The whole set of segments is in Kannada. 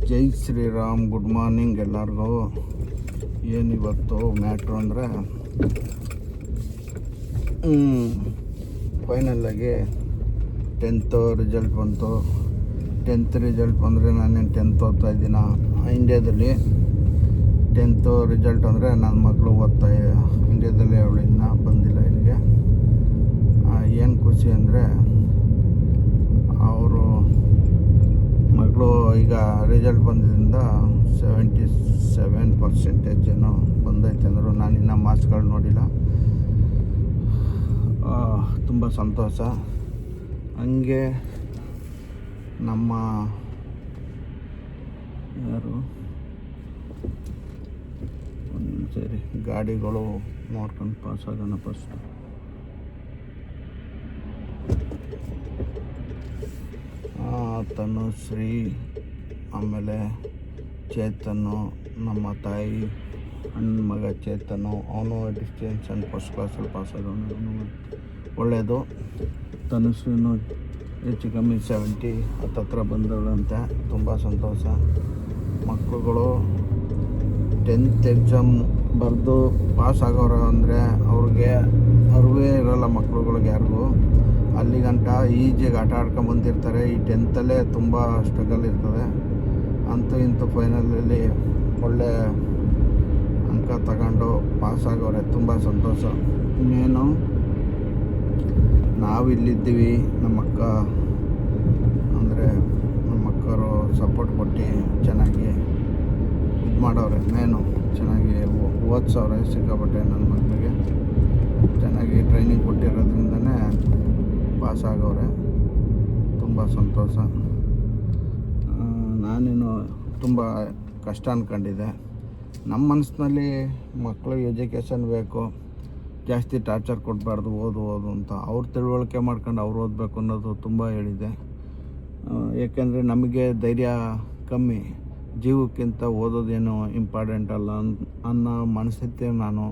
ಜೈ ಶ್ರೀರಾಮ್. ಗುಡ್ ಮಾರ್ನಿಂಗ್ ಎಲ್ಲರಿಗೂ. ಏನಿವತ್ತು ಮ್ಯಾಟ್ರು ಅಂದರೆ ಫೈನಲ್ಲಾಗಿ 10th ರಿಸಲ್ಟ್ ಬಂತು. 10th ರಿಸಲ್ಟ್ ಬಂದರೆ ನಾನೇನು 10th ಓದ್ತಾ ಇದ್ದೀನ ಇಂಡ್ಯಾದಲ್ಲಿ. 10th ರಿಸಲ್ಟ್ ಅಂದರೆ ನನ್ನ ಮಗಳು ಓದ್ತಾ ಇಂಡ್ಯಾದಲ್ಲಿ, ಅವಳು ಇನ್ನೂ ಬಂದಿಲ್ಲ ಇಲ್ಲಿಗೆ. ಏನು ಖುಷಿ ಅಂದರೆ ಅವರು ಮಗಳು ಈಗ ರಿಸಲ್ಟ್ ಬಂದಿದ್ದರಿಂದ 77% ಏನೋ ಬಂದೈತೆ ಅಂದರು. ನಾನು ಇನ್ನೂ ಮಾರ್ಕ್ಸ್ಗಳು ನೋಡಿಲ್ಲ. ತುಂಬ ಸಂತೋಷ. ಹಂಗೆ ನಮ್ಮ ಯಾರು ಸರಿ ಗಾಡಿಗಳು ನೋಡ್ಕೊಂಡು ಪಾಸ್ ಆಗೋಣ ಫಸ್ಟು. ತನುಶ್ರೀ, ಆಮೇಲೆ ಚೇತನು, ನಮ್ಮ ತಾಯಿ ಅಣ್ಣ ಮಗ ಚೇತನು, ಅವನು ಡಿಸ್ಟಿಂಕ್ಷನ್ ಫಸ್ಟ್ ಕ್ಲಾಸಲ್ಲಿ ಪಾಸ್ ಆಗೋನು, ಒಳ್ಳೆಯದು. ತನುಶ್ರೀನು ಹೆಚ್ಚು ಕಮ್ಮಿ 70 ಹತ್ತತ್ರ ಬಂದವಳಂತೆ. ತುಂಬ ಸಂತೋಷ. ಮಕ್ಕಳುಗಳು 10th ಎಕ್ಸಾಮ್ ಬರೆದು ಪಾಸ್ ಆಗೋರು ಅಂದರೆ ಅವ್ರಿಗೆ ಅರಿವೇ ಇರೋಲ್ಲ ಮಕ್ಕಳುಗಳಿಗೆ ಯಾರಿಗೂ. ಅಲ್ಲಿಗಂಟ ಈಜಿಗೆ ಆಟ ಆಡ್ಕೊಂಡು ಬಂದಿರ್ತಾರೆ. ಈ 10th ತುಂಬ ಸ್ಟ್ರಗಲ್ ಇರ್ತದೆ. ಅಂತೂ ಇಂತೂ ಫೈನಲಲ್ಲಿ ಒಳ್ಳೆ ಅಂಕ ತಗೊಂಡು ಪಾಸ್ ಆಗೋರೆ. ತುಂಬ ಸಂತೋಷ. ಇನ್ನೇನು ನಾವಿಲ್ಲಿದ್ದೀವಿ, ನಮ್ಮಕ್ಕ ಅಂದರೆ ನಮ್ಮಕ್ಕರು ಸಪೋರ್ಟ್ ಕೊಟ್ಟು ಚೆನ್ನಾಗಿ ಇದು ಮಾಡೋರೆ. ಮೇನು ಚೆನ್ನಾಗಿ ಓದಿಸೋರೆ. ಸಿಕ್ಕಾಪಟ್ಟೆ ನನ್ನ ಮಕ್ಕಳಿಗೆ ಚೆನ್ನಾಗಿ ಟ್ರೈನಿಂಗ್ ಕೊಟ್ಟಿರೋದ್ರಿಂದನೇ ಪಾಸ್ ಆಗೋರೆ. ತುಂಬ ಸಂತೋಷ. ನಾನೇನು ತುಂಬ ಕಷ್ಟ ಅಂದ್ಕೊಂಡಿದ್ದೆ. ನಮ್ಮ ಮನಸ್ಸಿನಲ್ಲಿ ಮಕ್ಕಳಿಗೆ ಎಜುಕೇಷನ್ ಬೇಕು, ಜಾಸ್ತಿ ಟಾರ್ಚರ್ ಕೊಡಬಾರ್ದು, ಓದು ಅಂತ. ಅವ್ರು ತಿಳುವಳಿಕೆ ಮಾಡ್ಕೊಂಡು ಅವ್ರು ಓದಬೇಕು ಅನ್ನೋದು ತುಂಬ ಹೇಳಿದೆ. ಏಕೆಂದರೆ ನಮಗೆ ಧೈರ್ಯ ಕಮ್ಮಿ, ಜೀವಕ್ಕಿಂತ ಓದೋದೇನು ಇಂಪಾರ್ಟೆಂಟ್ ಅಲ್ಲ ಅನ್ನೋ ಮನಸ್ಥಿತಿ. ನಾನು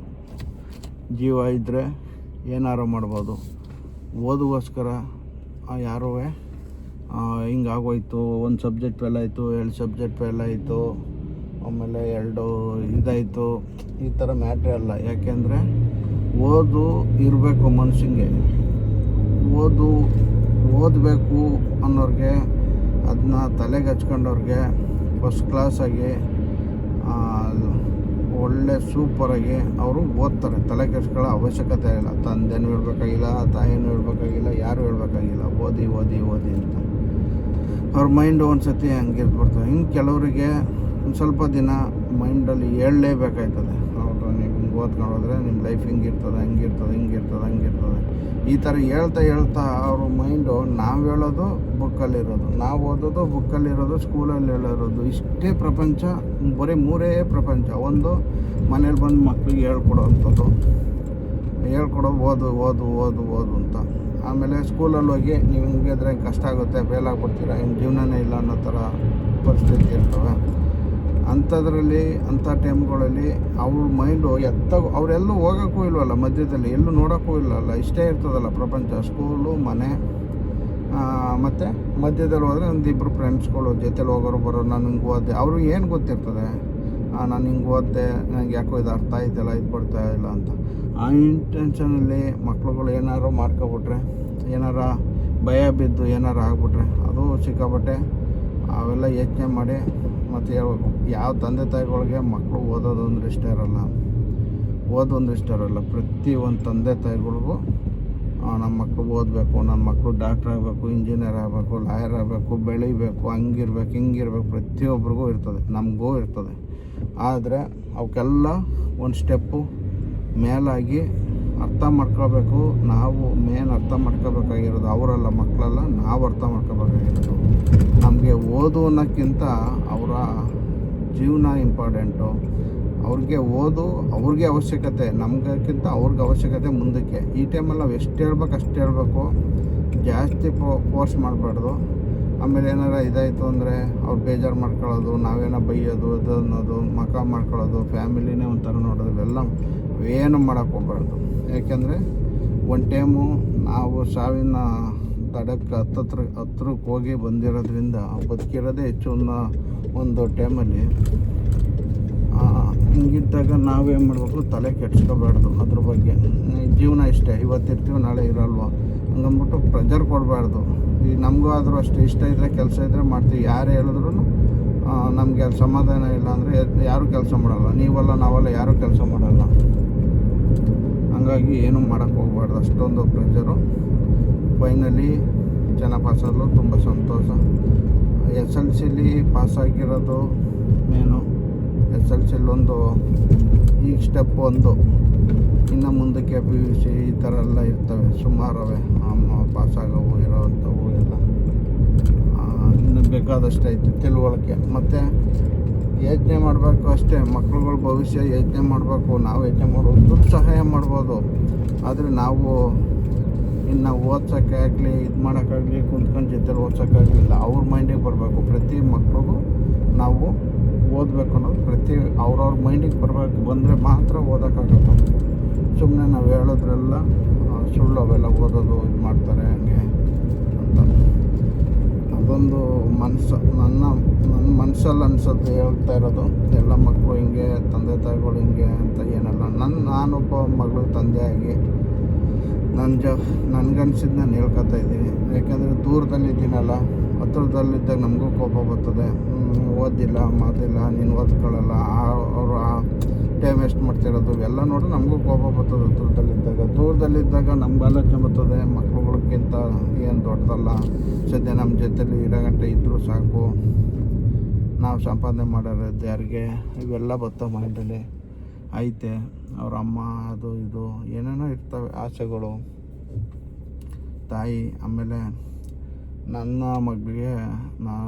ಜೀವ ಇದ್ದರೆ ಏನಾರು ಮಾಡ್ಬೋದು. ಓದುಗೋಸ್ಕರ ಯಾರೂ ಹಿಂಗಾಗೋಯ್ತು, ಒಂದು ಸಬ್ಜೆಕ್ಟ್ ಫೇಲ್ ಆಯಿತು, 2 ಸಬ್ಜೆಕ್ಟ್ ಫೇಲ್ ಆಯಿತು, ಆಮೇಲೆ 2 ಇದಾಯಿತು, ಈ ಥರ ಮ್ಯಾಟ್ರೇ ಅಲ್ಲ. ಯಾಕೆಂದರೆ ಓದು ಇರಬೇಕು ಮನುಷ್ಯಂಗೆ. ಓದಬೇಕು ಅನ್ನೋರಿಗೆ, ಅದನ್ನ ತಲೆಗೆ ಹಚ್ಕೊಂಡವ್ರಿಗೆ ಫಸ್ಟ್ ಕ್ಲಾಸಾಗಿ ಒಳ್ಳೆ ಸೂಪರಾಗಿ ಅವರು ಓದ್ತಾರೆ. ತಲೆ ಕೆಡಿಸ್ಕೊಳ್ಳೋ ಅವಶ್ಯಕತೆ ಇಲ್ಲ. ತಂದೆನೂ ಹೇಳ್ಬೇಕಾಗಿಲ್ಲ, ತಾಯಿನೂ ಹೇಳ್ಬೇಕಾಗಿಲ್ಲ, ಯಾರೂ ಹೇಳ್ಬೇಕಾಗಿಲ್ಲ. ಓದಿ ಅಂತ ಅವ್ರ ಮೈಂಡು ಒಂದು ಸತಿ ಹಂಗಿರ್ಬಿಡ್ತದೆ. ಇನ್ನು ಕೆಲವರಿಗೆ ಒಂದು ಸ್ವಲ್ಪ ದಿನ ಮೈಂಡಲ್ಲಿ ಹೇಳಲೇಬೇಕಾಯ್ತದೆ. ಹೌದು, ನೀವು ಹಿಂಗೆ ಓದ್ಕೊಂಡು ಹೋದರೆ ನಿಮ್ಮ ಲೈಫ್ ಹಿಂಗಿರ್ತದೆ. ಈ ಥರ ಹೇಳ್ತಾ ಅವ್ರ ಮೈಂಡು ನಾವು ಹೇಳೋದು ಬುಕ್ಕಲ್ಲಿರೋದು, ನಾವು ಓದೋದು ಬುಕ್ಕಲ್ಲಿರೋದು, ಸ್ಕೂಲಲ್ಲಿ ಹೇಳಿರೋದು, ಇಷ್ಟೇ ಪ್ರಪಂಚ. ಬರೀ 3 ಪ್ರಪಂಚ. ಒಂದು ಮನೇಲಿ ಬಂದು ಮಕ್ಕಳಿಗೆ ಹೇಳ್ಕೊಡೋವಂಥದ್ದು, ಓದು ಅಂತ. ಆಮೇಲೆ ಸ್ಕೂಲಲ್ಲಿ ಹೋಗಿ ನೀವು ಹಿಂಗಿದ್ರೆ ಕಷ್ಟ ಆಗುತ್ತೆ, ಫೇಲ್ ಆಗಿಬಿಡ್ತೀರಾ, ಇನ್ನು ಜೀವನನೇ ಇಲ್ಲ ಅನ್ನೋ ಥರ ಪರಿಸ್ಥಿತಿ ಇರ್ತವೆ. ಅಂಥದ್ರಲ್ಲಿ, ಅಂಥ ಟೈಮ್ಗಳಲ್ಲಿ ಅವ್ರ ಮೈಂಡು ಅವರೆಲ್ಲೂ ಹೋಗೋಕ್ಕೂ ಇಲ್ವಲ್ಲ, ಮಧ್ಯದಲ್ಲಿ ಎಲ್ಲೂ ನೋಡೋಕ್ಕೂ ಇಲ್ಲಲ್ಲ, ಇಷ್ಟೇ ಇರ್ತದಲ್ಲ ಪ್ರಪಂಚ. ಸ್ಕೂಲು, ಮನೆ, ಮತ್ತು ಮಧ್ಯದಲ್ಲಿ ಹೋದರೆ ಒಂದಿಬ್ಬರು ಫ್ರೆಂಡ್ಸ್ಗಳು ಜೊತೆಲಿ ಹೋಗೋರು ಬರೋರು. ನಾನು ಹಿಂಗೆ ಓದಿದೆ, ಅವ್ರಿಗೆ ಏನು ಗೊತ್ತಿರ್ತದೆ, ನಾನು ಹಿಂಗೆ ಓದಿದೆ, ನನಗೆ ಯಾಕೋ ಇದು ಅರ್ಥ ಆಯ್ತಲ್ಲ, ಇದು ಬರ್ತಾ ಇಲ್ಲ ಅಂತ. ಆ ಇಂಟೆನ್ಷನಲ್ಲಿ ಮಕ್ಳುಗಳು ಏನಾರು ಮಾಡ್ಕೊಬಿಟ್ರೆ, ಏನಾರ ಭಯ ಬಿದ್ದು ಏನಾರು ಆಗ್ಬಿಟ್ರೆ, ಅದು ಸಿಕ್ಕಾಬಟ್ಟೆ ಅವೆಲ್ಲ ಯೋಚನೆ ಮಾಡಿ ಮತ್ತು ಹೇಳ್ಬೇಕು. ಯಾವ ತಂದೆ ತಾಯಿಗಳಿಗೆ ಮಕ್ಕಳು ಓದೋದು ಅಂದ್ರೆ ಇಷ್ಟ ಇರಲ್ಲ. ಪ್ರತಿ ಒಂದು ತಂದೆ ತಾಯಿಗಳಿಗೂ ನಮ್ಮ ಮಕ್ಕಳು ಓದಬೇಕು, ನನ್ನ ಮಕ್ಕಳು ಡಾಕ್ಟ್ರ್ ಆಗಬೇಕು, ಇಂಜಿನಿಯರ್ ಆಗಬೇಕು, ಲಾಯರ್ ಆಗಬೇಕು, ಬೆಳಿಬೇಕು, ಹಿಂಗಿರ್ಬೇಕು ಪ್ರತಿಯೊಬ್ಬರಿಗೂ ಇರ್ತದೆ, ನಮಗೂ ಇರ್ತದೆ. ಆದರೆ ಅವಕ್ಕೆಲ್ಲ ಒಂದು ಸ್ಟೆಪ್ಪು ಮೇಲಾಗಿ ಅರ್ಥ ಮಾಡ್ಕೋಬೇಕು. ನಾವು ಅರ್ಥ ಮಾಡ್ಕೋಬೇಕಾಗಿರೋದು ಅವರಲ್ಲ, ಮಕ್ಕಳಲ್ಲ, ನಾವು ಅರ್ಥ ಮಾಡ್ಕೋಬೇಕಾಗಿರೋದು. ನಮಗೆ ಓದು ಅನ್ನೋಕ್ಕಿಂತ ಅವರ ಜೀವನ ಇಂಪಾರ್ಟೆಂಟು. ಅವ್ರಿಗೆ ಅವಶ್ಯಕತೆ, ನಮಗಕ್ಕಿಂತ ಅವ್ರಿಗೆ ಅವಶ್ಯಕತೆ ಮುಂದಕ್ಕೆ. ಈ ಟೈಮಲ್ಲಿ ನಾವು ಎಷ್ಟು ಹೇಳ್ಬೇಕು ಅಷ್ಟು ಹೇಳಬೇಕು, ಜಾಸ್ತಿ ಫೋರ್ಸ್ ಮಾಡಬಾರ್ದು. ಆಮೇಲೆ ಏನಾರ ಇದಾಯಿತು ಅಂದರೆ ಅವ್ರು ಬೇಜಾರು ಮಾಡ್ಕೊಳ್ಳೋದು, ನಾವೇನೋ ಬೈಯೋದು, ಅದು ಅನ್ನೋದು, ಮಖ ಮಾಡ್ಕೊಳ್ಳೋದು, ಫ್ಯಾಮಿಲಿನೇ ಒಂಥರ ನೋಡೋದು, ಇವೆಲ್ಲ ಏನು ಮಾಡೋಕ್ಕೆ ಹೋಗ್ಬಾರ್ದು. ಯಾಕೆಂದರೆ ಒಂದು ಟೈಮು ನಾವು ಸಾವಿನ ದಡಕ್ಕೆ ಹತ್ರಕ್ಕೆ ಹೋಗಿ ಬಂದಿರೋದ್ರಿಂದ ಬದುಕಿರೋದೇ ಹೆಚ್ಚು ಒಂದು ಟೈಮಲ್ಲಿ. ಹಿಂಗಿದ್ದಾಗ ನಾವೇನು ಮಾಡಬೇಕು, ತಲೆ ಕೆಡ್ಸ್ಕೋಬಾರ್ದು ಅದ್ರ ಬಗ್ಗೆ. ಜೀವನ ಇಷ್ಟೇ, ಇವತ್ತಿರ್ತೀವಿ ನಾಳೆ ಇರಲ್ವ ಹಂಗಂದ್ಬಿಟ್ಟು ಪ್ರೆಜರ್ ಕೊಡಬಾರ್ದು. ಈಗ ನಮಗೂ ಆದರೂ ಅಷ್ಟು ಇಷ್ಟ ಇದ್ದರೆ, ಕೆಲಸ ಇದ್ದರೆ ಮಾಡ್ತೀವಿ. ಯಾರು ಹೇಳಿದ್ರು ನಮಗೆ ಅಲ್ಲಿ ಸಮಾಧಾನ ಇಲ್ಲ ಅಂದರೆ ಯಾರೂ ಕೆಲಸ ಮಾಡಲ್ಲ. ನೀವಲ್ಲ ನಾವಲ್ಲ ಯಾರೂ ಕೆಲಸ ಮಾಡಲ್ಲ. ಹಂಗಾಗಿ ಏನೂ ಮಾಡೋಕ್ಕೆ ಹೋಗ್ಬಾರ್ದು, ಅಷ್ಟೊಂದು ಪ್ರೆಜರು. ಫೈನಲಿ ಚೆನ್ನಾಗಿ ಪಾಸಾಗಲು ತುಂಬ ಸಂತೋಷ. SLCಲಿ ಪಾಸಾಗಿರೋದು ಮೇನು. SLCಲಿ ಒಂದು ಈಗ ಸ್ಟೆಪ್ 1, ಇನ್ನು ಮುಂದಕ್ಕೆ PUC ಈ ಥರ ಎಲ್ಲ ಇರ್ತವೆ ಸುಮಾರವೆ, ಪಾಸಾಗವು ಇರೋವಂಥವು ಎಲ್ಲ ಇನ್ನು ಬೇಕಾದಷ್ಟು ಐತೆ ತಿಳುವಳಿಕೆ. ಮತ್ತು ಯೋಚನೆ ಮಾಡಬೇಕು ಅಷ್ಟೇ, ಮಕ್ಳುಗಳ ಭವಿಷ್ಯ ಯೋಚನೆ ಮಾಡಬೇಕು. ನಾವು ಯೋಚನೆ ಮಾಡ್ಬೋದು, ದುಡ್ಡು ಸಹಾಯ ಮಾಡ್ಬೋದು, ಆದರೆ ನಾವು ಇನ್ನು ಓದ್ಸೋಕ್ಕೆ ಆಗಲಿ ಇದು ಮಾಡೋಕ್ಕಾಗಲಿ ಕುಂತ್ಕೊಂಡು ಜೊತೆಲಿ ಓದ್ಸೋಕ್ಕಾಗಲಿಲ್ಲ. ಅವ್ರ ಮೈಂಡಿಗೆ ಬರಬೇಕು. ಪ್ರತಿ ಮಕ್ಳಿಗೂ ನಾವು ಓದಬೇಕು ಅನ್ನೋದು ಅವ್ರವ್ರ ಮೈಂಡಿಗೆ ಬಂದರೆ ಮಾತ್ರ ಓದೋಕ್ಕಾಗತ್ತೆ. ಸುಮ್ಮನೆ ನಾವು ಹೇಳೋದ್ರೆಲ್ಲ ಸುಳ್ಳು, ಅವೆಲ್ಲ ಓದೋದು ಇದು ಮಾಡ್ತಾರೆ ಹಂಗೆ ಅಂತ. ಅದೊಂದು ನನ್ನ ಮನಸ್ಸಲ್ಲಿ ಅನ್ಸೋದು ಹೇಳ್ತಾ ಇರೋದು. ಎಲ್ಲ ಮಕ್ಕಳು ಹಿಂಗೆ, ತಂದೆ ತಾಯಿಗಳು ಹಿಂಗೆ ಅಂತ ಏನಲ್ಲ. ನಾನೊಬ್ಬ ಮಗಳು ತಂದೆಯಾಗಿ ನನಗನ್ಸಿದ್ದು ನಾನು ಹೇಳ್ಕೊತಾ ಇದ್ದೀನಿ. ಯಾಕೆಂದರೆ ದೂರದಲ್ಲಿದ್ದೀನಲ್ಲ, ಹತ್ರದಲ್ಲಿದ್ದಾಗ ನಮಗೂ ಕೋಪ ಬರ್ತದೆ. ಓದಿಲ್ಲ ಮಾತಿಲ್ಲ, ನೀನು ಓದ್ಕೊಳ್ಳಲ್ಲ, ಅವರು ಟೈಮ್ ವೇಸ್ಟ್ ಮಾಡ್ತಿರೋದು ಎಲ್ಲ ನೋಡಿ ನಮಗೂ ಕೋಪ ಬರ್ತದೆ. ದೂರದಲ್ಲಿದ್ದಾಗ ನಮ್ಗೆ ಆಲೋಚನೆ ಬರ್ತದೆ, ಮಕ್ಳುಗಳಿಗಿಂತ ಏನು ದೊಡ್ಡದಲ್ಲ, ಸದ್ಯ ನಮ್ಮ ಜೊತೆಲಿ ಇರೋ ಗಂಟೆ ಇದ್ದರೂ ಸಾಕು, ನಾವು ಸಂಪಾದನೆ ಮಾಡೋದು ಯಾರಿಗೆ, ಇವೆಲ್ಲ ಬರ್ತವೆ ಮೈಂಡಲ್ಲಿ ಐತೆ. ಅವ್ರ ಅಮ್ಮ ಅದು ಇದು ಏನೇನೋ ಇರ್ತವೆ ಆಸೆಗಳು ತಾಯಿ. ಆಮೇಲೆ ನನ್ನ ಮಗಳಿಗೆ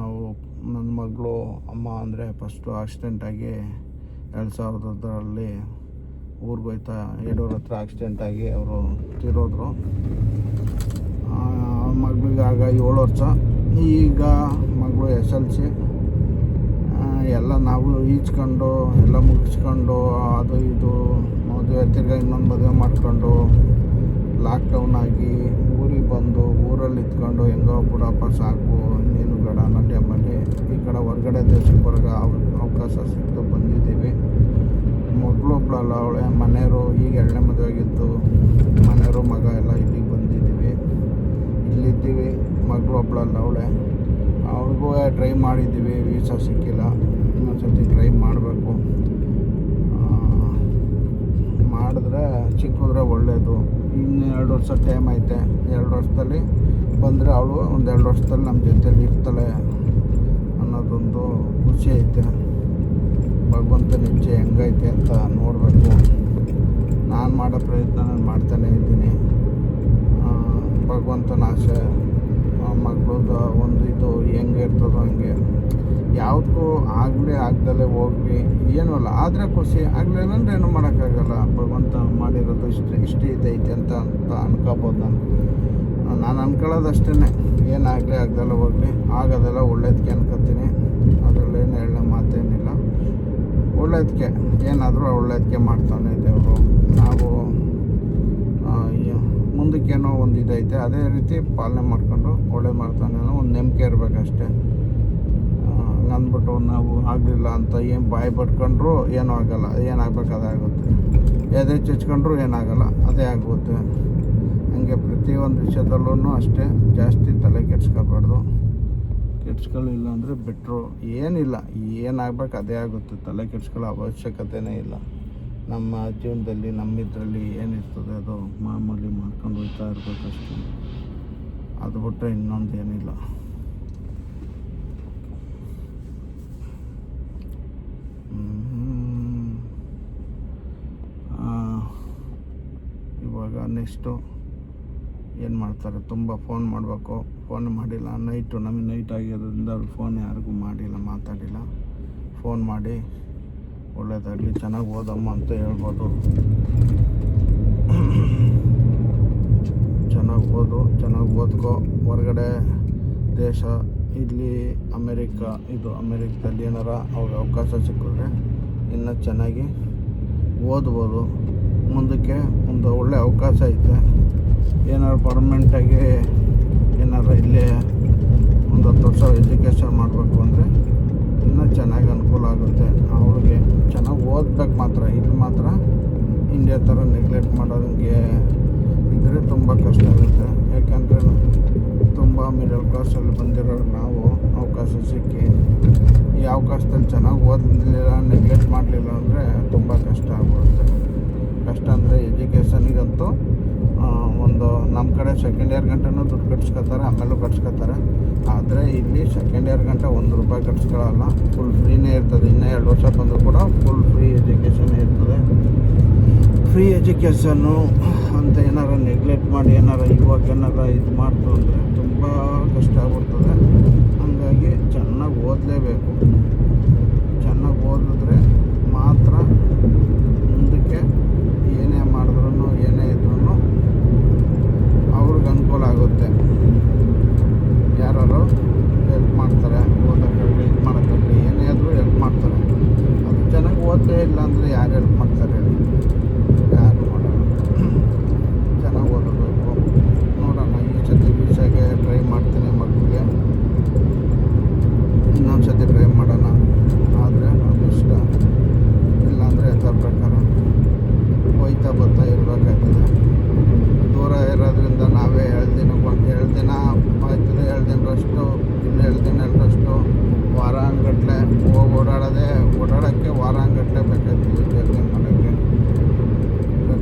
ನನ್ನ ಮಗಳು ಅಮ್ಮ ಅಂದರೆ ಫಸ್ಟು ಆಕ್ಸಿಡೆಂಟಾಗಿ 2010ರಲ್ಲಿ ಊರಿಗೆ ಹೋಯ್ತಾ ಯಡೂರು ಹತ್ರ ಆಕ್ಸಿಡೆಂಟಾಗಿ ಅವರು ತೀರೋದ್ರು. ಮಗಳಿಗೆ ಆಗ 7 ವರ್ಷ. ಈಗ ಮಗಳು SLC ಎಲ್ಲ ನಾವು ಈಜ್ಕೊಂಡು ಎಲ್ಲ ಮುಗಿಸ್ಕೊಂಡು ಅದು ಇದು ಮದುವೆ ತಿರ್ಗಿ ಇನ್ನೊಂದು ಮದುವೆ ಮಾಡ್ಕೊಂಡು ಲಾಕ್ಡೌನ್ ಆಗಿ ಊರಿಗೆ ಬಂದು ಊರಲ್ಲಿ ಇದ್ಕೊಂಡು ಹೆಂಗೋ ಬಿಡಪ್ಪ ಸಾಕು ಇನ್ನೇನು ಬೇಡ ಅನ್ನೋ ಟೈಮಲ್ಲಿ ಈ ಕಡೆ ಹೊರಗಡೆ ದೇಶಕ್ಕೆ ಹೊರಗೆ ಅವಕಾಶ ಸಿಕ್ತು ಬಂದಿದ್ದೀವಿ. ಮಗಳೊಬ್ಳಲ್ಲ ಅವಳೆ, ಮನೆಯವರು ಈಗ 2ನೇ ಮದುವೆ ಆಗಿತ್ತು, ಮನೆಯವರು ಮಗ ಎಲ್ಲ ಇಲ್ಲಿಗೆ ಬಂದಿದ್ದೀವಿ. ಇಲ್ಲಿದ್ದೀವಿ. ಮಗಳೊಬ್ಳಲ್ಲ ಅವಳೆ, ಅವ್ರಿಗೂ ಟ್ರೈ ಮಾಡಿದ್ದೀವಿ, ವೀಸಾ ಸಿಕ್ಕಿಲ್ಲ. ಇನ್ನೊಂದ್ಸತಿ ಟ್ರೈ ಮಾಡಬೇಕು. ಮಾಡಿದ್ರೆ ಸಿಕ್ಕಿದ್ರೆ ಒಳ್ಳೆಯದು. ಇನ್ನು 2 ವರ್ಷ ಟೈಮ್ ಐತೆ. 2 ವರ್ಷದಲ್ಲಿ ಬಂದರೆ ಅವಳು ಒಂದು 2 ವರ್ಷದಲ್ಲಿ ನಮ್ಮ ಜೊತೆಲಿ ಇರ್ತಾಳೆ ಅನ್ನೋದೊಂದು ಖುಷಿ ಐತೆ. ಭಗವಂತನ ಇಚ್ಛೆ ಹೆಂಗೈತೆ ಅಂತ ನೋಡಬೇಕು. ನಾನು ಮಾಡೋ ಪ್ರಯತ್ನ ನಾನು ಮಾಡ್ತಾನೇ ಇದ್ದೀನಿ. ಭಗವಂತನ ಆಸೆ ಮಗಳದ್ದು ಒಂದು ಇದು ಹೆಂಗೆ ಇರ್ತದೋ ಹಂಗೆ. ಯಾವುದಕ್ಕೂ ಆಗದಲ್ಲೇ ಹೋಗ್ಲಿ ಏನೂ ಅಲ್ಲ, ಆದರೆ ಖುಷಿ ಆಗಲಿಲ್ಲ ಅಂದರೆ ಏನೂ ಮಾಡೋಕ್ಕಾಗಲ್ಲ. ಭಗವಂತ ಮಾಡಿರೋದು ಇಷ್ಟು ಇದೈತೆ ಅಂತ ಅನ್ಕೋಬೋದು. ನಾನು ಅನ್ಕೊಳ್ಳೋದು ಅಷ್ಟೇ, ಏನಾಗಲಿ ಆಗದೆಲ್ಲ ಹೋಗಲಿ, ಆಗೋದೆಲ್ಲ ಒಳ್ಳೇದಕ್ಕೆ ಅನ್ಕೋತೀನಿ. ಅದರಲ್ಲೇನು ಹೇಳೋ ಮಾತೇನಿಲ್ಲ. ಒಳ್ಳೇದಕ್ಕೆ ಏನಾದರೂ ಒಳ್ಳೇದಕ್ಕೆ ಮಾಡ್ತಾನೆ ದೇವರು. ನಾವು ಮುಂದಕ್ಕೇನೋ ಒಂದು ಇದೈತೆ, ಅದೇ ರೀತಿ ಪಾಲನೆ ಮಾಡ್ಕೊಂಡು ಒಳ್ಳೇದು ಮಾಡ್ತಾನೆ ಅನ್ನೋ ಒಂದು ನಂಬಿಕೆ ಇರಬೇಕಷ್ಟೆ. ಅಂದ್ಬಿಟ್ಟು ನಾವು ಆಗಲಿಲ್ಲ ಅಂತ ಏನು ಬಾಯಿ ಪಟ್ಕೊಂಡ್ರು ಏನೂ ಆಗೋಲ್ಲ. ಏನಾಗಬೇಕು ಅದೇ ಆಗುತ್ತೆ. ಎದೆ ಚಚ್ಕೊಂಡ್ರು ಏನಾಗಲ್ಲ, ಅದೇ ಆಗುತ್ತೆ. ಹಂಗೆ ಪ್ರತಿಯೊಂದು ವಿಷಯದಲ್ಲೂ ಅಷ್ಟೇ, ಜಾಸ್ತಿ ತಲೆ ಕೆಡ್ಸ್ಕೋಬಾರ್ದು. ಕೆಡ್ಸ್ಕೊಳ್ಳಿಲ್ಲ ಅಂದರೆ ಬೆಟ್ರು. ಏನಿಲ್ಲ, ಏನಾಗಬೇಕು ಅದೇ ಆಗುತ್ತೆ. ತಲೆ ಕೆಡ್ಸ್ಕೊಳ್ಳೋ ಅವಶ್ಯಕತೆಯೇ ಇಲ್ಲ. ನಮ್ಮ ಜೀವನದಲ್ಲಿ ನಮ್ಮಿದ್ರಲ್ಲಿ ಏನಿರ್ತದೆ ಅದು ಮಾಮೂಲಿ ಮಾಡ್ಕೊಂಡು ಹೋಗ್ತಾ ಇರಬೇಕಷ್ಟೇ. ಅದು ಬಿಟ್ಟರೆ ಇನ್ನೊಂದು ಏನಿಲ್ಲ. ಇವಾಗ ನೆಕ್ಸ್ಟು ಏನು ಮಾಡ್ತಾರೆ, ತುಂಬ ಫೋನ್ ಮಾಡಬೇಕು. ಫೋನ್ ಮಾಡಿಲ್ಲ, ನಮಗೆ ನೈಟ್ ಆಗಿರೋದ್ರಿಂದ ಅವ್ರು ಫೋನ್ ಯಾರಿಗೂ ಮಾಡಿಲ್ಲ, ಮಾತಾಡಿಲ್ಲ. ಫೋನ್ ಮಾಡಿ ಒಳ್ಳೇದಾಗಲಿ, ಚೆನ್ನಾಗಿ ಓದಮ್ಮ ಅಂತ ಹೇಳ್ಬೋದು. ಚೆನ್ನಾಗಿ ಓದ್ಕೊ. ಹೊರಗಡೆ ದೇಶ ಇಲ್ಲಿ ಅಮೇರಿಕದಲ್ಲಿ ಏನಾರ ಅವಾಗ ಅವಕಾಶ ಸಿಕ್ಕಿದ್ರೆ ಇನ್ನೂ ಚೆನ್ನಾಗಿ ಓದ್ಬೋದು. ಮುಂದಕ್ಕೆ ಒಂದು ಒಳ್ಳೆ ಅವಕಾಶ ಐತೆ. ಏನಾದ್ರು ಪರ್ಮನೆಂಟಾಗಿ ಏನಾರ ಇಲ್ಲೇ ಒಂದು 10 ವರ್ಷ ಎಜುಕೇಷನ್ ಮಾಡಬೇಕು ಅಂದರೆ ಇನ್ನೂ ಚೆನ್ನಾಗಿ ಅನುಕೂಲ ಆಗುತ್ತೆ. ಅವ್ರಿಗೆ ಚೆನ್ನಾಗಿ ಓದ್ಬೇಕು ಮಾತ್ರ. ಇಲ್ಲಿ ಮಾತ್ರ ಇಂಡಿಯಾ ಥರ ನೆಗ್ಲೆಕ್ಟ್ ಮಾಡೋದಂಗೆ ಇದ್ದರೆ ತುಂಬ ಕಷ್ಟ ಆಗುತ್ತೆ. ಯಾಕಂದರೆ ತುಂಬ ಮಿಡಲ್ ಕ್ಲಾಸಲ್ಲಿ ಬಂದಿರೋರು ನಾವು ಅವಕಾಶ ಸಿಕ್ಕಿ ಈ ಅವಕಾಶದಲ್ಲಿ ಚೆನ್ನಾಗಿ ಓದಲಿಲ್ಲ, ನೆಗ್ಲೆಕ್ಟ್ ಮಾಡಲಿಲ್ಲ ಅಂದರೆ ತುಂಬ ಕಷ್ಟ ಆಗ್ಬಿಡುತ್ತೆ. ಕಷ್ಟ ಅಂದರೆ ಎಜುಕೇಷನಿಗಂತೂ ಒಂದು ನಮ್ಮ ಕಡೆ ಸೆಕೆಂಡ್ ಇಯರ್ ಗಂಟೆನೂ ದುಡ್ಡು ಕಟ್ಸ್ಕೊತಾರೆ, ಆಮೇಲೂ ಕಟ್ಸ್ಕೊತಾರೆ. ಆದರೆ ಇಲ್ಲಿ ಸೆಕೆಂಡ್ ಇಯರ್ ಗಂಟೆ ₹1 ಕಟ್ಸ್ಕೊಳ್ಳಲ್ಲ, ಫುಲ್ ಫ್ರೀನೇ ಇರ್ತದೆ. ಇನ್ನೂ 2 ವರ್ಷ ಬಂದರೂ ಕೂಡ ಫುಲ್ ಫ್ರೀ ಎಜುಕೇಷನ್ನೇ ಇರ್ತದೆ. ಫ್ರೀ ಎಜುಕೇಷನ್ನು ಅಂತ ಏನಾರು ನೆಗ್ಲೆಕ್ಟ್ ಮಾಡಿ ಇವಾಗ ಇದು ಮಾಡ್ತು ಅಂದರೆ ತುಂಬ ಕಷ್ಟ ಆಗ್ಬಿಡ್ತದೆ. ಹಾಗಾಗಿ ಚೆನ್ನಾಗಿ ಓದಲೇಬೇಕು. ಚೆನ್ನಾಗಿ ಓದಿದ್ರೆ ಮಾತ್ರ ಮುಂದಕ್ಕೆ ಏನೇ ಮಾಡಿದ್ರೂ ಏನೇ ಇದ್ರೂ ಅವ್ರಿಗೆ ಅನುಕೂಲ ಆಗುತ್ತೆ. ಯಾರು ಹೆಲ್ಪ್ ಮಾಡ್ತಾರೆ, ಓದೋಕ್ಕಾಗಲಿ ಇದು ಮಾಡೋಕ್ಕಾಗಲಿ ಏನೇ ಆದರೂ ಹೆಲ್ಪ್ ಮಾಡ್ತಾರೆ. ಅದು ಚೆನ್ನಾಗಿ ಓದಲೇ ಇಲ್ಲ ಅಂದರೆ ಯಾರು ಹೆಲ್ಪ್ ಮಾಡ್ತಾರೆ ಹೇಳಿ? ಯಾರು ಮಾಡೋಣ. ಚೆನ್ನಾಗಿ ಓದಬೇಕು. ನೋಡೋಣ, ಈ ಸತಿ ವೀಸಾಗೆ ಟ್ರೈ ಮಾಡ್ತೀನಿ ಮಕ್ಕಳಿಗೆ. ಇನ್ನೊಂದು ಸತಿ ಟ್ರೈ ಮಾಡೋಣ. ಆದರೆ ಅದು ಇಷ್ಟ, ಇಲ್ಲಾಂದರೆ ಯಥಾ ಪ್ರಕಾರ ಹೋಯ್ತಾ ಬರ್ತಾ ಇರಬೇಕಾಗ್ತದೆ. ದೂರ ಇರೋದ್ರಿಂದ ನಾವೇ 7 ದಿನ ಆಯ್ತದೆ, 7 ದಿನದಷ್ಟು ಇಲ್ಲಿ 7 ದಿನದಷ್ಟು ವಾರಾಂಗಟ್ಲೆ ಓಡಾಡೋಕ್ಕೆ ವಾರಾಂಗಟ್ಲೆ ಬೇಕಾಗ್ತದೆ ಜರ್ನಿ ಮಾಡೋಕ್ಕೆ.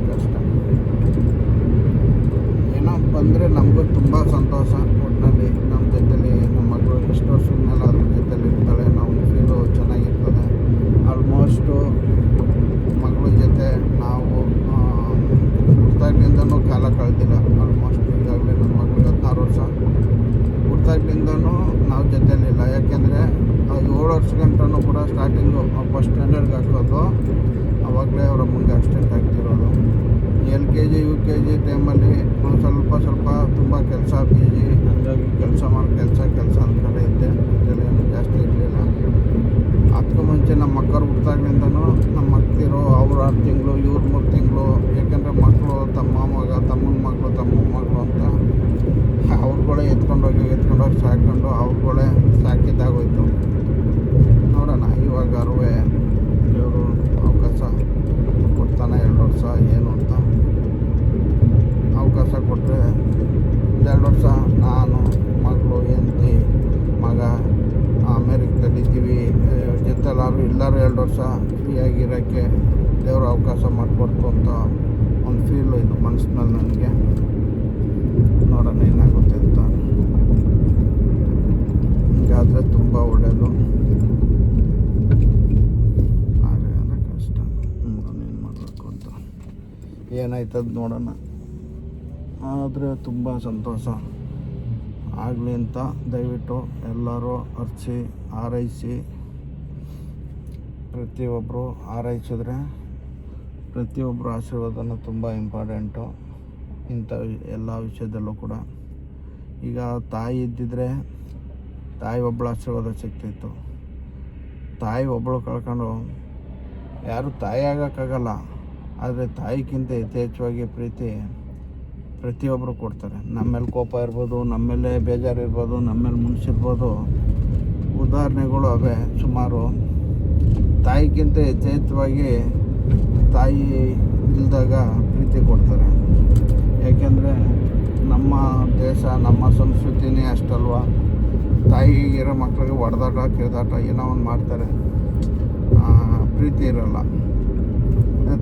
ಕಷ್ಟ. ಏನೋ ಬಂದರೆ ನಮಗೂ ತುಂಬ ಸಂತೋಷ. ಒಟ್ಟಿನಲ್ಲಿ ನಮ್ಮ ಜೊತೆಲಿ ನಮ್ಮ ಮಗಳು ಇಷ್ಟು ವರ್ಷದ ಮೇಲೆ ಅದ್ರ ಜೊತೆಲಿ ಇರ್ತಾಳೆ, ನಾವು ಫೀಲು ಚೆನ್ನಾಗಿರ್ತದೆ. ಆಲ್ಮೋಸ್ಟು ಮಗಳ ಜೊತೆ ನಾವು ಹುಟ್ಟಾಗ್ಲಿಂದನೂ ಕಾಲ ಕಳೆದಿಲ್ಲ. ಆಲ್ಮೋಸ್ಟ್ ಈಗಾಗಲೇ ನನ್ನ ಮಗಳಿಗೆ 16 ವರ್ಷ. ಹುಟ್ಟಾಗ್ಲಿಂದನೂ ನಾವು ಜೊತೆಲಿಲ್ಲ. ಯಾಕೆಂದರೆ 7 ವರ್ಷ ಗಂಟನೂ ಕೂಡ ಸ್ಟಾರ್ಟಿಂಗು ಫಸ್ಟ್ ಸ್ಟ್ಯಾಂಡರ್ಡ್ಗೆ ಹಾಕೋದು, ಆವಾಗಲೇ ಅವರ ಮುಂದೆ ಆಕ್ಸಿಡೆಂಟ್ ಆಗ್ತಿರೋದು. LKG UKG ಟೈಮಲ್ಲಿ ಸ್ವಲ್ಪ ತುಂಬ ಕೆಲಸ ಬಿಜಿ, ಹಾಗಾಗಿ ಕೆಲಸ ಅಂದ್ಕೊಂಡೆ ಇದ್ದೆ. ಏನು ಜಾಸ್ತಿ ಇರಲಿಲ್ಲ. ಅದಕ್ಕೂ ಮುಂಚೆ ನಮ್ಮ ಮಕ್ಕಳು ಹುಟ್ಟಾಗ್ಲಿಂದನೂ ನಮ್ಮ ಮಕ್ಕಳಿರೋ ಅವ್ರು 6 ತಿಂಗಳು, ಇವ್ರು 3 ತಿಂಗಳು. ಯಾಕೆಂದರೆ ಮಕ್ಕಳು ತಮ್ಮನ ಮಗಳು ಅಂತ ಅವ್ರುಗಳೇ ಎತ್ಕೊಂಡೋಗಿ ಸಾಕೊಂಡು ಅವ್ರುಗಳೇ ಸಾಕಿದ್ದಾಗೋಯ್ತು. ನೋಡೋಣ, ಇವಾಗಾರು ಇವರು ಅವಕಾಶ ಕೊಡ್ತಾನೆ 2 ವರ್ಷ ಏನು ಅಂತ ಅವಕಾಶ ಕೊಟ್ಟರೆ 2 ವರ್ಷ ನಾನು, ಮಗಳು, ಹೆಂಡತಿ, ಮಗ ಅಮೇರಿಕದಲ್ಲಿದ್ದೀವಿ. ಜೊತೆಲಾರು ಎಲ್ಲರೂ 2 ವರ್ಷ ಫ್ರೀಯಾಗಿರೋಕ್ಕೆ ದೇವರು ಅವಕಾಶ ಮಾಡಿಕೊಡ್ತು ಅಂತ ಒಂದು ಫೀಲು ಇದು ಮನಸ್ಸಿನಲ್ಲಿ ನನಗೆ. ನೋಡೋಣ ಏನಾಗುತ್ತೆ ಅಂತ. ಹಿಂಗಾದರೆ ತುಂಬ ಒಳ್ಳೆಯದು. ಹಾಗೆ ಅಂದರೆ ಕಷ್ಟ. ನೋಡೋಣ ಏನು ಮಾಡಬೇಕು ಅಂತ, ಏನಾಯ್ತದ ನೋಡೋಣ. ಆದರೆ ತುಂಬ ಸಂತೋಷ ಆಗಲಿ ಅಂತ ದಯವಿಟ್ಟು ಎಲ್ಲರೂ ಅರ್ಚಿ ಹಾರೈಸಿ. ಪ್ರತಿಯೊಬ್ಬರು ಹಾರೈಸಿದ್ರೆ ಪ್ರತಿಯೊಬ್ಬರು ಆಶೀರ್ವಾದನೂ ತುಂಬ ಇಂಪಾರ್ಟೆಂಟು ಇಂಥ ಎಲ್ಲ ವಿಷಯದಲ್ಲೂ ಕೂಡ. ಈಗ ತಾಯಿ ಇದ್ದಿದ್ರೆ ತಾಯಿ ಒಬ್ಬಳು ಆಶೀರ್ವಾದ ಸಿಗ್ತಿತ್ತು. ತಾಯಿ ಒಬ್ಬಳು ಕಳ್ಕೊಂಡು ಯಾರು ತಾಯಿ ಆಗೋಕ್ಕಾಗಲ್ಲ. ಆದರೆ ತಾಯಿಗಿಂತ ಯಥೇಚ್ಛವಾಗಿ ಪ್ರೀತಿ ಪ್ರತಿಯೊಬ್ಬರು ಕೊಡ್ತಾರೆ. ನಮ್ಮ ಮೇಲೆ ಕೋಪ ಇರ್ಬೋದು, ನಮ್ಮ ಮೇಲೆ ಬೇಜಾರು ಇರ್ಬೋದು, ನಮ್ಮ ಮೇಲೆ ಮುನ್ಸಿರ್ಬೋದು. ಉದಾಹರಣೆಗಳು ಅವೇ ಸುಮಾರು. ತಾಯಿಗಿಂತ ಯಥೇಚ್ಛವಾಗಿ ತಾಯಿ ಇಲ್ದಾಗ ಪ್ರೀತಿ ಕೊಡ್ತಾರೆ. ಯಾಕೆಂದರೆ ನಮ್ಮ ದೇಶ, ನಮ್ಮ ಸಂಸ್ಕೃತಿನೇ ಅಷ್ಟಲ್ವ. ತಾಯಿಗಿರೋ ಮಕ್ಕಳಿಗೆ ಹೊಡೆದಾಟ ಕಿರ್ದಾಟ ಏನೋ ಒಂದು ಮಾಡ್ತಾರೆ, ಪ್ರೀತಿ ಇರೋಲ್ಲ.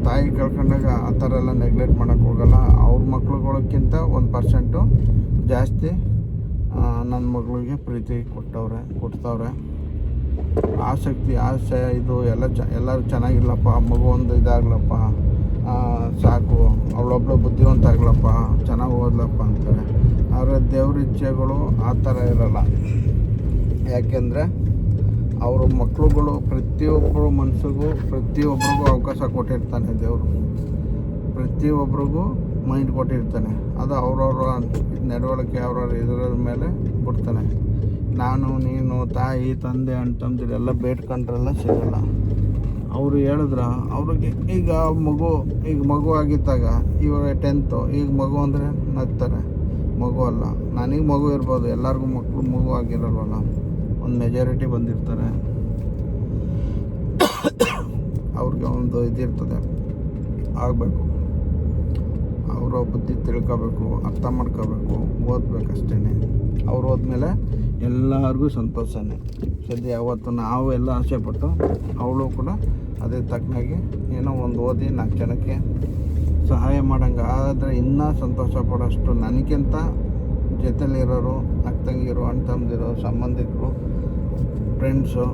ತಾಯಿ ಕಳ್ಕೊಂಡಾಗ ಆ ಥರ ಎಲ್ಲ ನೆಗ್ಲೆಕ್ಟ್ ಮಾಡೋಕ್ಕೆ ಹೋಗಲ್ಲ. ಅವ್ರ ಮಕ್ಳುಗಳಕ್ಕಿಂತ 1% ಜಾಸ್ತಿ ನನ್ನ ಮಗಳಿಗೆ ಪ್ರೀತಿ ಕೊಡ್ತಾವ್ರೆ. ಆಸೆ ಇದು ಎಲ್ಲರೂ ಚೆನ್ನಾಗಿಲ್ಲಪ್ಪ, ಮಗು ಒಂದು ಇದಾಗ್ಲಪ್ಪ, ಸಾಕು, ಅವಳೊಬ್ಬಳು ಬುದ್ಧಿವಂತ ಆಗ್ಲಪ್ಪ, ಚೆನ್ನಾಗಿ ಓದ್ಲಪ್ಪ ಅಂತಾರೆ. ಆದರೆ ದೇವ್ರ ಇಚ್ಛೆಗಳು ಆ ಥರ ಇರೋಲ್ಲ. ಯಾಕೆಂದರೆ ಅವ್ರ ಮಕ್ಳುಗಳು ಪ್ರತಿಯೊಬ್ಬರು ಮನಸ್ಸಿಗೂ ಪ್ರತಿಯೊಬ್ಬರಿಗೂ ಅವಕಾಶ ಕೊಟ್ಟಿರ್ತಾನೆ ದೇವರು. ಪ್ರತಿಯೊಬ್ಬರಿಗೂ ಮೈಂಡ್ ಕೊಟ್ಟಿರ್ತಾನೆ. ಅದು ಅವ್ರವ್ರ ನಡವಳಿಕೆ ಅವ್ರವ್ರ ಇದರ ಮೇಲೆ ಬಿಡ್ತಾನೆ. ನಾನು, ನೀನು, ತಾಯಿ, ತಂದೆ, ಅಣ್ಣ ತಮ್ಮದಿರೆಲ್ಲ ಬೇಡ್ಕೊಂಡ್ರೆಲ್ಲ ಸಿಗಲ್ಲ. ಅವರು ಹೇಳಿದ್ರೆ ಅವ್ರಿಗೆ ಈಗ ಮಗು ಆಗಿದ್ದಾಗ ಇವಾಗ 10th ಈಗ ಮಗು ಅಂದರೆ ನಗ್ತಾರೆ. ಮಗು ಅಲ್ಲ. ನನಗೆ ಮಗು ಇರ್ಬೋದು, ಎಲ್ಲರಿಗೂ ಮಗು ಆಗಿರಲ್ವಲ್ಲ. ಒಂದು ಮೆಜಾರಿಟಿ ಬಂದಿರ್ತಾರೆ, ಅವ್ರಿಗೆ ಒಂದು ಇದಿರ್ತದೆ, ಆಗಬೇಕು. ಅವರ ಬುದ್ಧಿ ತಿಳ್ಕೋಬೇಕು, ಅರ್ಥ ಮಾಡ್ಕೋಬೇಕು, ಓದಬೇಕಷ್ಟೇ. ಅವ್ರು ಹೋದ್ಮೇಲೆ ಎಲ್ಲರಿಗೂ ಸಂತೋಷನೇ. ಸದ್ಯ ಯಾವತ್ತು ನಾವು ಎಲ್ಲ ಆಸೆಪಟ್ಟು ಅವಳು ಕೂಡ ಅದೇ ತಕ್ಕನಾಗಿ ಏನೋ ಒಂದು ಓದಿ 4 ಜನಕ್ಕೆ ಸಹಾಯ ಮಾಡೋಂಗೆ ಆದರೆ ಇನ್ನೂ ಸಂತೋಷ ಪಡೋಷ್ಟು ನನಗಿಂತ ಜೊತೆಲಿರೋರು, ಅಕ್ಕಂಗಿರು, ಅಣ್ಣ ತಮ್ಮದಿರು, ಸಂಬಂಧಿಕರು, ಫ್ರೆಂಡ್ಸು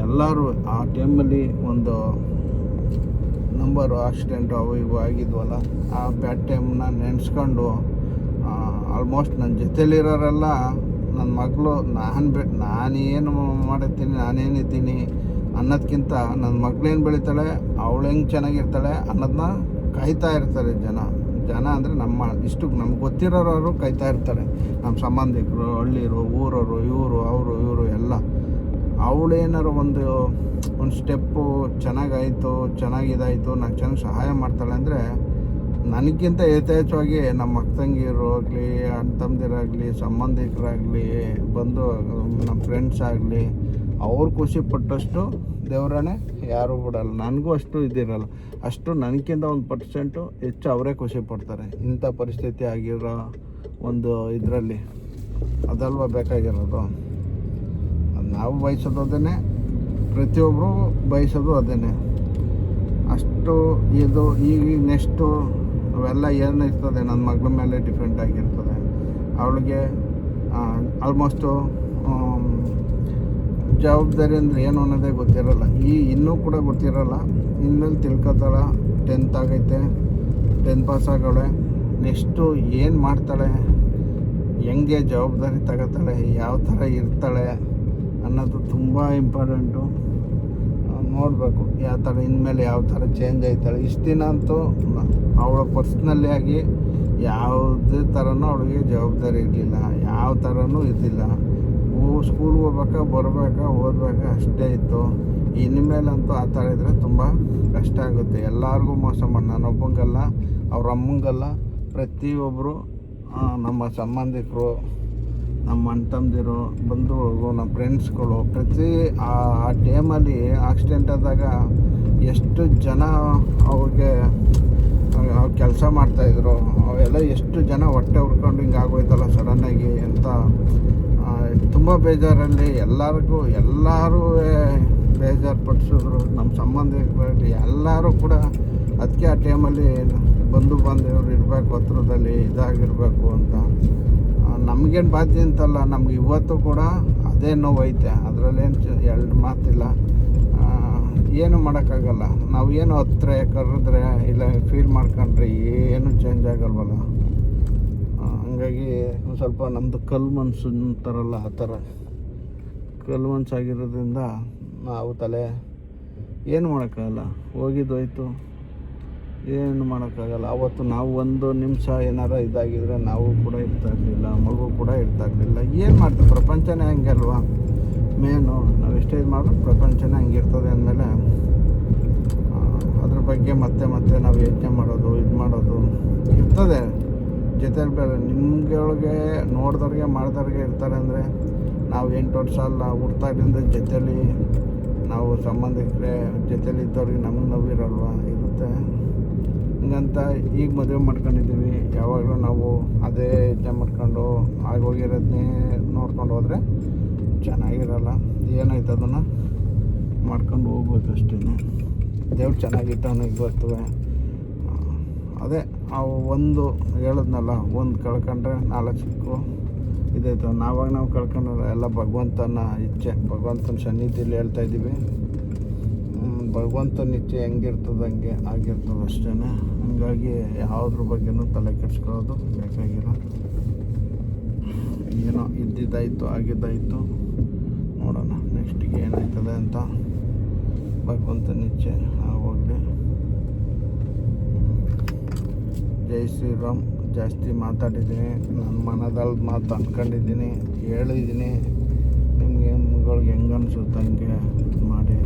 ಎಲ್ಲರೂ ಆ ಟೈಮಲ್ಲಿ ಒಂದು ನಂಬರು ಆಕ್ಸಿಡೆಂಟು ಅವು ಇವು ಆಗಿದ್ವಲ್ಲ, ಆ ಬ್ಯಾಡ್ ಟೈಮ್ನ ನೆನೆಸ್ಕೊಂಡು ಆಲ್ಮೋಸ್ಟ್ ನನ್ನ ಜೊತೆಲಿರೋರೆಲ್ಲ ನನ್ನ ಮಗಳು ನಾನೇನು ಮಾಡಿರ್ತೀನಿ, ನಾನೇನಿದ್ದೀನಿ ಅನ್ನೋದಕ್ಕಿಂತ ನನ್ನ ಮಗಳೇನು ಬೆಳೀತಾಳೆ, ಅವಳು ಹೆಂಗೆ ಚೆನ್ನಾಗಿರ್ತಾಳೆ ಅನ್ನೋದನ್ನ ಕಾಯ್ತಾ ಇರ್ತಾರೆ ಜನ ಅಂದರೆ ಇಷ್ಟು ನಮ್ಗೆ ಗೊತ್ತಿರೋರು ಕಾಯ್ತಾ ಇರ್ತಾರೆ. ನಮ್ಮ ಸಂಬಂಧಿಕರು, ಹಳ್ಳಿರು, ಊರವರು, ಇವರು ಎಲ್ಲ. ಅವಳೇನಾರು ಒಂದು ಸ್ಟೆಪ್ಪು ಚೆನ್ನಾಗಾಯಿತು, ಚೆನ್ನಾಗಿದಾಯಿತು, ನಾನು ಚೆನ್ನಾಗಿ ಸಹಾಯ ಮಾಡ್ತಾಳೆ ಅಂದರೆ ನನಗಿಂತ ಯಥೇಚ್ಛವಾಗಿ ನಮ್ಮ ಅಕ್ಕ ತಂಗಿರು ಆಗಲಿ, ಅಣ್ಣ ತಮ್ಮದಿರಾಗಲಿ, ಸಂಬಂಧಿಕರಾಗಲಿ, ಬಂದು ನಮ್ಮ ಫ್ರೆಂಡ್ಸ್ ಆಗಲಿ, ಅವ್ರು ಖುಷಿ ಪಟ್ಟಷ್ಟು ದೇವರೇ ಯಾರೂ ಬಿಡಲ್ಲ. ನನಗೂ ಅಷ್ಟು ಇದಿರಲ್ಲ, ಅಷ್ಟು ನನಗಿಂತ 1% ಹೆಚ್ಚು ಅವರೇ ಖುಷಿ ಪಡ್ತಾರೆ. ಇಂಥ ಪರಿಸ್ಥಿತಿ ಆಗಿರೋ ಒಂದು ಇದರಲ್ಲಿ ಅದಲ್ವ ಬೇಕಾಗಿರೋದು. ನಾವು ಬಯಸೋದು ಅದೇ, ಪ್ರತಿಯೊಬ್ಬರು ಬಯಸೋದು ಅದೇ. ಅಷ್ಟು ಇದು ಈಗ ನೆಕ್ಸ್ಟು ಅವೆಲ್ಲ ಏನು ಇರ್ತದೆ ನನ್ನ ಮಗಳ ಮೇಲೆ ಡಿಪೆಂಡ್ ಆಗಿರ್ತದೆ. ಅವಳಿಗೆ ಆಲ್ಮೋಸ್ಟು ಜವಾಬ್ದಾರಿ ಅಂದರೆ ಏನು ಅನ್ನೋದೇ ಗೊತ್ತಿರಲ್ಲ, ಇನ್ನೂ ಕೂಡ ಗೊತ್ತಿರಲ್ಲ. ಇನ್ಮೇಲೆ ತಿಳ್ಕೊತಾಳೆ. 10th ಆಗೈತೆ, 10th ಪಾಸ್ ಆಗವಳೆ. ನೆಕ್ಸ್ಟು ಏನು ಮಾಡ್ತಾಳೆ, ಹೆಂಗೆ ಜವಾಬ್ದಾರಿ ತಗೋತಾಳೆ, ಯಾವ ಥರ ಇರ್ತಾಳೆ ಅನ್ನೋದು ತುಂಬ ಇಂಪಾರ್ಟೆಂಟು. ನೋಡಬೇಕು ಯಾವ ಥರ ಇನ್ಮೇಲೆ ಯಾವ ಥರ ಚೇಂಜ್ ಆಯ್ತಾಳೆ. ಇಷ್ಟು ದಿನ ಅಂತೂ ಅವಳ ಪರ್ಸ್ನಲಿ ಆಗಿ ಯಾವುದೇ ಥರನೂ ಅವಳಿಗೆ ಜವಾಬ್ದಾರಿ ಇರಲಿಲ್ಲ, ಯಾವ ಥರನೂ ಇದ್ದಿಲ್ಲ. ಸ್ಕೂಲ್ಗೆ ಹೋಗ್ಬೇಕಾ, ಬರಬೇಕಾ, ಓದಬೇಕಾ ಅಷ್ಟೇ ಇತ್ತು. ಇನ್ಮೇಲಂತೂ ಆ ಥರ ಇದ್ದರೆ ತುಂಬ ಕಷ್ಟ ಆಗುತ್ತೆ. ಎಲ್ಲರಿಗೂ ಮೋಸ ಮಾಡಿ, ನಾನೊಬ್ಬಂಗಲ್ಲ, ಅವ್ರ ಅಮ್ಮಂಗಲ್ಲ, ಪ್ರತಿಯೊಬ್ಬರು ನಮ್ಮ ಸಂಬಂಧಿಕರು, ನಮ್ಮ ಅಣ್ಣ ತಮ್ಮದಿರು, ಬಂಧುಗಳು, ನಮ್ಮ ಫ್ರೆಂಡ್ಸ್ಗಳು, ಆ ಟೈಮಲ್ಲಿ ಆಕ್ಸಿಡೆಂಟ್ ಆದಾಗ ಎಷ್ಟು ಜನ ಅವ್ರಿಗೆ ಕೆಲಸ ಮಾಡ್ತಾಯಿದ್ರು, ಅವೆಲ್ಲ ಎಷ್ಟು ಜನ ಹೊಟ್ಟೆ ಹುರ್ಕೊಂಡು ಹಿಂಗೆ ಆಗೋಯ್ತಲ್ಲ ಸಡನ್ನಾಗಿ ಅಂತ ತುಂಬ ಬೇಜಾರಲ್ಲಿ ಎಲ್ಲರೂ ಬೇಜಾರು ಪಡಿಸಿದ್ರು. ನಮ್ಮ ಸಂಬಂಧಿಕರಲ್ಲಿ ಎಲ್ಲರೂ ಕೂಡ ಅದಕ್ಕೆ ಆ ಟೈಮಲ್ಲಿ ಬಂಧು ಬಾಂಧವರು ಇರಬೇಕು, ಹತ್ರದಲ್ಲಿ ಇದಾಗಿರಬೇಕು ಅಂತ. ನಮಗೇನು ಬಾಧ್ಯ ಅಂತಲ್ಲ, ನಮ್ಗೆ ಇವತ್ತು ಕೂಡ ಅದೇ ನೋವೈತೆ, ಅದರಲ್ಲೇನು 2 ಮಾತಿಲ್ಲ. ಏನು ಮಾಡೋಕ್ಕಾಗಲ್ಲ. ನಾವು ಏನು ಹತ್ರ ಕರೆದ್ರೆ ಇಲ್ಲ ಫೀಲ್ ಮಾಡ್ಕೊಂಡ್ರೆ ಏನು ಚೇಂಜ್ ಆಗಲ್ವಲ್ಲ. ಹಂಗಾಗಿ ಒಂದು ಸ್ವಲ್ಪ ನಮ್ಮದು ಕಲ್ಲು ಮನಸ್ಸು ಅಂತಾರಲ್ಲ, ಆ ಥರ ಕಲ್ಲು ಮನಸ್ಸಾಗಿರೋದ್ರಿಂದ ನಾವು ಏನು ಮಾಡೋಕ್ಕಾಗಲ್ಲ. ಹೋಗಿದ್ದೋಯ್ತು, ಏನು ಮಾಡೋಕ್ಕಾಗಲ್ಲ. ಅವತ್ತು ನಾವು 1 ನಿಮಿಷ ಏನಾರ ಇದಾಗಿದ್ರೆ ನಾವು ಕೂಡ ಇರ್ತಾಯಿರಲಿಲ್ಲ, ಮಗು ಕೂಡ ಇರ್ತಾಯಿರಲಿಲ್ಲ. ಏನು ಮಾಡ್ತೀವಿ, ಪ್ರಪಂಚನೇ ಹಂಗೆ ಅಲ್ವಾ. ಮೇನು ನಾವು ಎಷ್ಟೇ ಇದು ಮಾಡಿದ್ರು ಪ್ರಪಂಚನೇ ಹಂಗಿರ್ತದೆ ಅಂದಮೇಲೆ ಅದ್ರ ಬಗ್ಗೆ ಮತ್ತೆ ನಾವು ಯೋಚನೆ ಮಾಡೋದು, ಇದು ಮಾಡೋದು ಇರ್ತದೆ. ಜೊತೆಲಿ ಬೇರೆ ನಿಮ್ಗೆ ನೋಡಿದವ್ರಿಗೆ ಮಾಡಿದವ್ರಿಗೆ ಇರ್ತಾರೆ ಅಂದರೆ ನಾವು 8 ವರ್ಷ ಅಲ್ಲ ಹುಡ್ತಾಗಿಂದ ಜೊತೇಲಿ ನಾವು ಸಂಬಂಧಿಕರೇ ಜೊತೇಲಿದ್ದವ್ರಿಗೆ ನಮಗೆ ನೋವಿರಲ್ವ, ಇರುತ್ತೆ. ಹಿಂಗಂತ ಈಗ ಮದುವೆ ಮಾಡ್ಕೊಂಡಿದ್ದೀವಿ, ಯಾವಾಗಲೂ ನಾವು ಅದೇ ಯೋಚನೆ ಮಾಡ್ಕೊಂಡು ಆಗೋಗಿರೋದನ್ನೇ ನೋಡ್ಕೊಂಡು ಹೋದರೆ ಚೆನ್ನಾಗಿರಲ್ಲ. ಏನಾಯ್ತು ಅದನ್ನು ಮಾಡ್ಕೊಂಡು ಹೋಗ್ಬೇಕಷ್ಟೇ. ದೇವ್ರು ಚೆನ್ನಾಗಿಟ್ಟವನು ಈಗ ಬರ್ತವೆ. ಅದೇ ಅವು ಒಂದು ಹೇಳಿದ್ನಲ್ಲ, ಒಂದು ಕಳ್ಕೊಂಡ್ರೆ 4 ಇದೈತೆ. ನಾವು ಕಳ್ಕೊಂಡ್ರೆ ಎಲ್ಲ ಭಗವಂತನ ಇಚ್ಛೆ, ಭಗವಂತನ ಸನ್ನಿಧಿಯಲ್ಲಿ ಹೇಳ್ತಾಯಿದ್ದೀವಿ. ಭಗವಂತನ ಇಚ್ಛೆ ಹೆಂಗಿರ್ತದೆ ಹಂಗೆ ಆಗಿರ್ತದೆ ಅಷ್ಟೇ. ಹಂಗಾಗಿ ಯಾವುದ್ರ ಬಗ್ಗೆನೂ ತಲೆ ಕೆಡಿಸ್ಕೊಳ್ಳೋದು ಬೇಕಾಗಿಲ್ಲ. ಏನೋ ಇದ್ದಿದ್ದಾಯಿತು, ಆಗಿದ್ದಾಯಿತು, ನೋಡೋಣ ನೆಕ್ಸ್ಟಿಗೆ ಏನಾಯ್ತದೆ ಅಂತ. ಭಗವಂತನ ಇಚ್ಛೆ ಆಗೋಗಲಿ. ಜೈ ಶ್ರೀರಾಮ್. ಜಾಸ್ತಿ ಮಾತಾಡಿದ್ದೀನಿ, ನನ್ನ ಮನದಲ್ಲಿ ಮಾತು ಅಂದ್ಕೊಂಡಿದ್ದೀನಿ, ಹೇಳಿದ್ದೀನಿ. ನಿಮಗೆ ಹೆಂಗೆ ಅನಿಸುತ್ತೆ ಹಂಗೆ ಮಾಡಿ.